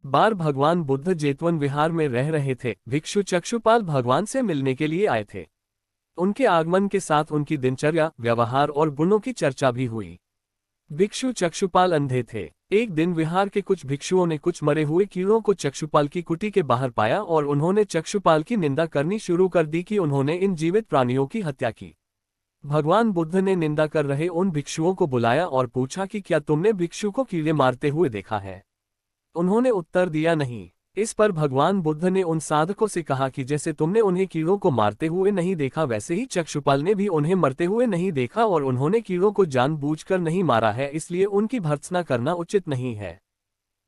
बार भगवान बुद्ध जेतवन विहार में रह रहे थे। भिक्षु चक्षुपाल भगवान से मिलने के लिए आए थे। उनके आगमन के साथ उनकी दिनचर्या, व्यवहार और गुणों की चर्चा भी हुई। भिक्षु चक्षुपाल अंधे थे। एक दिन विहार के कुछ भिक्षुओं ने कुछ मरे हुए कीड़ों को चक्षुपाल की कुटी के बाहर पाया और उन्होंने चक्षुपाल की निंदा करनी शुरू कर दी कि उन्होंने इन जीवित प्राणियों की हत्या की। भगवान बुद्ध ने निंदा कर रहे उन भिक्षुओं को बुलाया और पूछा कि क्या तुमने भिक्षु को कीड़े मारते हुए देखा है? उन्होंने उत्तर दिया नहीं। इस पर भगवान बुद्ध ने उन साधकों से कहा कि जैसे तुमने उन्हें कीड़ों को मारते हुए नहीं देखा, वैसे ही चक्षुपाल ने भी उन्हें मरते हुए नहीं देखा और उन्होंने कीड़ों को जानबूझकर नहीं मारा है, इसलिए उनकी भर्त्सना करना उचित नहीं है।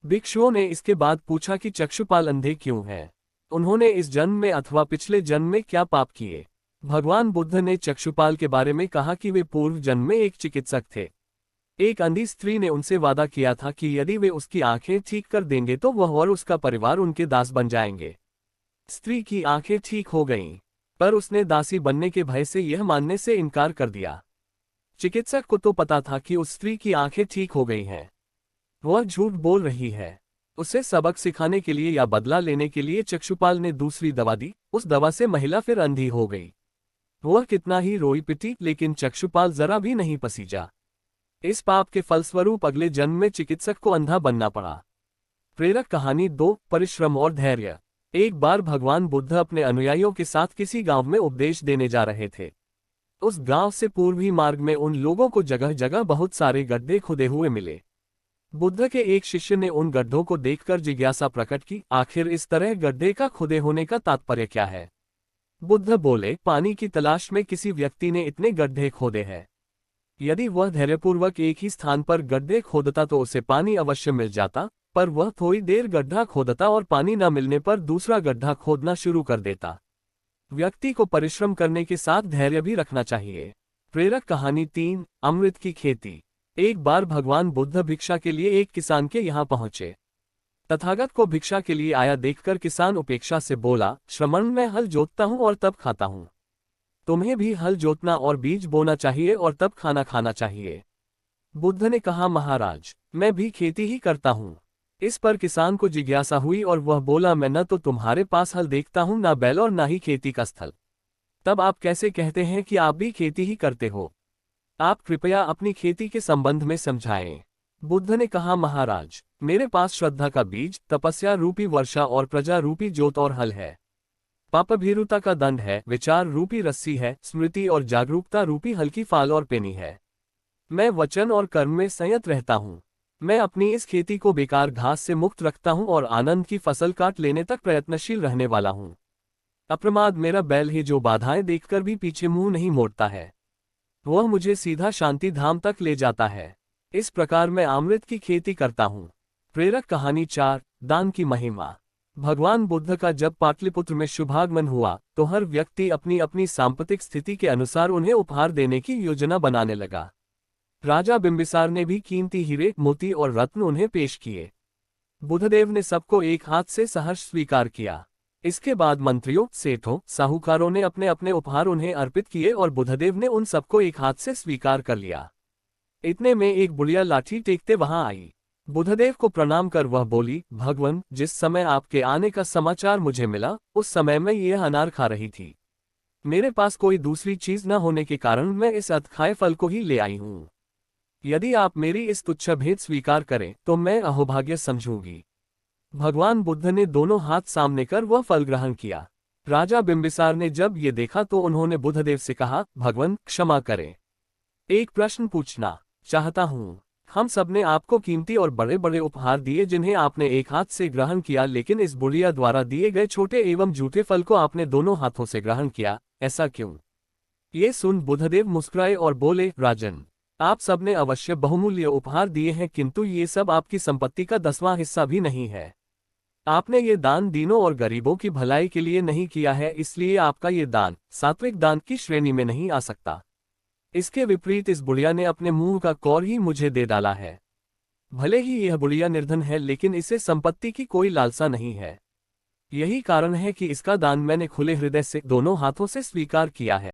भिक्षुओं ने इसके बाद पूछा कि चक्षुपाल अंधे क्यों हैं? उन्होंने इस जन्म में अथवा पिछले जन्म में क्या पाप किए? भगवान बुद्ध ने चक्षुपाल के बारे में कहा कि वे पूर्व जन्म में एक चिकित्सक थे। एक अंधी स्त्री ने उनसे वादा किया था कि यदि वे उसकी आंखें ठीक कर देंगे तो वह और उसका परिवार उनके दास बन जाएंगे। स्त्री की आंखें ठीक हो गईं, पर उसने दासी बनने के भय से यह मानने से इनकार कर दिया। चिकित्सक को तो पता था कि उस स्त्री की आंखें ठीक हो गई हैं। वह झूठ बोल रही है। उसे सबक सिखाने के लिए या बदला लेने के लिए चक्षुपाल ने दूसरी दवा दी। उस दवा से महिला फिर अंधी हो गई। वह कितना ही रोई पिटी, लेकिन चक्षुपाल जरा भी नहीं पसीजा। इस पाप के फलस्वरूप अगले जन्म में चिकित्सक को अंधा बनना पड़ा। प्रेरक कहानी 2, परिश्रम और धैर्य। एक बार भगवान बुद्ध अपने अनुयायियों के साथ किसी गांव में उपदेश देने जा रहे थे। उस गांव से पूर्वी मार्ग में उन लोगों को जगह जगह बहुत सारे गड्ढे खुदे हुए मिले। बुद्ध के एक शिष्य ने उन गड्ढों को देखकर जिज्ञासा प्रकट की, आखिर इस तरह गड्ढे का खुदे होने का तात्पर्य क्या है? बुद्ध बोले, पानी की तलाश में किसी व्यक्ति ने इतने गड्ढे खोदे हैं। यदि वह धैर्यपूर्वक एक ही स्थान पर गड्ढे खोदता तो उसे पानी अवश्य मिल जाता, पर वह थोड़ी देर गड्ढा खोदता और पानी न मिलने पर दूसरा गड्ढा खोदना शुरू कर देता। व्यक्ति को परिश्रम करने के साथ धैर्य भी रखना चाहिए। प्रेरक कहानी 3, अमृत की खेती। एक बार भगवान बुद्ध भिक्षा के लिए एक किसान के यहाँ पहुंचे। तथागत को भिक्षा के लिए आया देखकर किसान उपेक्षा से बोला, श्रमण, मैं हल जोतता हूँ और तब खाता हूँ। तुम्हें भी हल जोतना और बीज बोना चाहिए और तब खाना खाना चाहिए। बुद्ध ने कहा, महाराज, मैं भी खेती ही करता हूँ। इस पर किसान को जिज्ञासा हुई और वह बोला, मैं न तो तुम्हारे पास हल देखता हूँ, ना बैल और ना ही खेती का स्थल। तब आप कैसे कहते हैं कि आप भी खेती ही करते हो? आप कृपया अपनी खेती के संबंध में समझाएं। बुद्ध ने कहा, महाराज, मेरे पास श्रद्धा का बीज, तपस्या रूपी वर्षा और प्रजा रूपी जोत और हल है। पापभीरुता का दंड है, विचार रूपी रस्सी है, स्मृति और जागरूकता रूपी हल्की फाल और पेनी है। मैं वचन और कर्म में संयत रहता हूँ। मैं अपनी इस खेती को बेकार घास से मुक्त रखता हूँ और आनंद की फसल काट लेने तक प्रयत्नशील रहने वाला हूँ। अप्रमाद मेरा बैल है जो बाधाएं देखकर भी पीछे मुंह नहीं मोड़ता है। वह मुझे सीधा शांति धाम तक ले जाता है। इस प्रकार मैं अमृत की खेती करता हूँ। प्रेरक कहानी 4, दान की महिमा। भगवान बुद्ध का जब पाटलिपुत्र में शुभागमन हुआ तो हर व्यक्ति अपनी अपनी सांपत्तिक स्थिति के अनुसार उन्हें उपहार देने की योजना बनाने लगा। राजा बिंबिसार ने भी कीमती हीरे, मोती और रत्न उन्हें पेश किए। बुद्धदेव ने सबको एक हाथ से सहर्ष स्वीकार किया। इसके बाद मंत्रियों, सेठों, साहूकारों ने अपने अपने उपहार उन्हें अर्पित किए और बुद्धदेव ने उन सबको एक हाथ से स्वीकार कर लिया। इतने में एक बुढ़िया लाठी टेकते वहां आई। बुद्धदेव को प्रणाम कर वह बोली, भगवान, जिस समय आपके आने का समाचार मुझे मिला उस समय मैं यह अनार खा रही थी। मेरे पास कोई दूसरी चीज न होने के कारण मैं इस अधखाए फल को ही ले आई हूँ। यदि आप मेरी इस तुच्छ भेद स्वीकार करें तो मैं अहोभाग्य समझूंगी। भगवान बुद्ध ने दोनों हाथ सामने कर वह फल ग्रहण किया। राजा बिंबिसार ने जब ये देखा तो उन्होंने बुद्धदेव से कहा, भगवान, क्षमा करें, एक प्रश्न पूछना चाहता हूँ। हम सबने आपको कीमती और बड़े बड़े उपहार दिए जिन्हें आपने एक हाथ से ग्रहण किया, लेकिन इस बुढ़िया द्वारा दिए गए छोटे एवं झूठे फल को आपने दोनों हाथों से ग्रहण किया, ऐसा क्यों? ये सुन बुद्धदेव मुस्कुराए और बोले, राजन, आप सबने अवश्य बहुमूल्य उपहार दिए हैं, किंतु ये सब आपकी संपत्ति का 10वां हिस्सा भी नहीं है। आपने ये दान दीनों और गरीबों की भलाई के लिए नहीं किया है, इसलिए आपका ये दान सात्विक दान की श्रेणी में नहीं आ सकता। इसके विपरीत इस बुढ़िया ने अपने मुंह का कौर ही मुझे दे डाला है। भले ही यह बुढ़िया निर्धन है, लेकिन इसे संपत्ति की कोई लालसा नहीं है। यही कारण है कि इसका दान मैंने खुले हृदय से दोनों हाथों से स्वीकार किया है।